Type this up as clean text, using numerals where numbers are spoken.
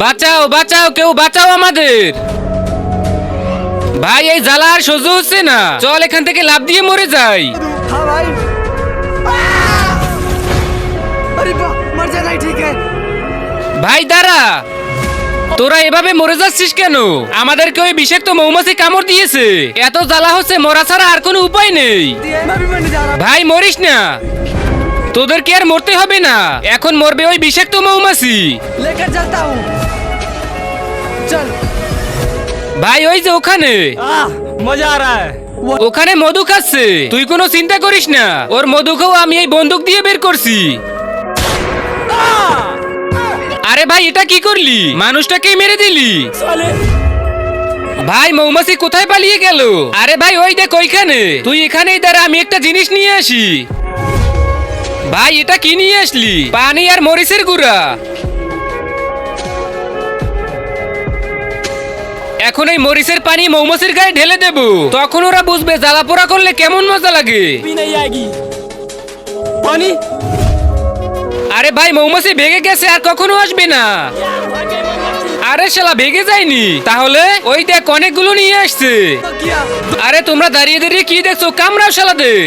বাঁচাও বাঁচাও, কেউ বাঁচাও আমাদের। ভাই এই জ্বালা আর সহ্য হচ্ছে না, চল এখান থেকে লাফ দিয়ে মরে যাই। हाँ भाई अरे वाह मर जाना ही ठीक है। ভাই দাঁড়া, তোরা এভাবে মরে যাচ্ছিস কেন? আমাদেরকে ওই বিষাক্ত মৌমাছি কামড় দিয়েছে, এত জ্বালা হচ্ছে, মরা ছাড়া আর কোনো উপায় নেই। मैं भी मरने जा रहा ভাই মরিস না, তোদের কি আর মরতে হবে না, এখন মরবে ওই বিষাক্ত মৌমাছি। हूँ लेकर चलता हूँ चल। ভাই ওই যে ওখানে, मजा आ रहा है। ওখানে মধু খাচ্ছে, তুই কোনো চিন্তা করিস না, ওর মধু খাও আমি এই বন্দুক দিয়ে বের করছি। আরে ভাই এটা কি করলি, মানুষটাকে মেরে দিলি। साले ভাই মৌমাছি কোথায় পালিয়ে গেল? আরে ভাই ওই দেখ ওইখানে, তুই এখানেই দাঁড়া, আমি একটা জিনিস নিয়ে আসি। ভাই এটা কি নিয়ে আসলি? পানি আর মরিচের গুঁড়া। এখন এই মরিচের পানি মৌমাছির গায়ে ঢেলে দেব, তখন ওরা বুঝবে জ্বালা পোড়া করলে কেমন মজা লাগে। भी नहीं आएगी पानी। আরে ভাই মৌমাছি ভেগে গেছে, আর কখনো আসবে না। আরে শালা ভেগে যায়নি, তাহলে ওই দেখ অনেকগুলো নিয়ে আসছে। किया আরে তোমরা দাঁড়িয়ে দাঁড়িয়ে কি দেখছো, কামড়াও শালাদের।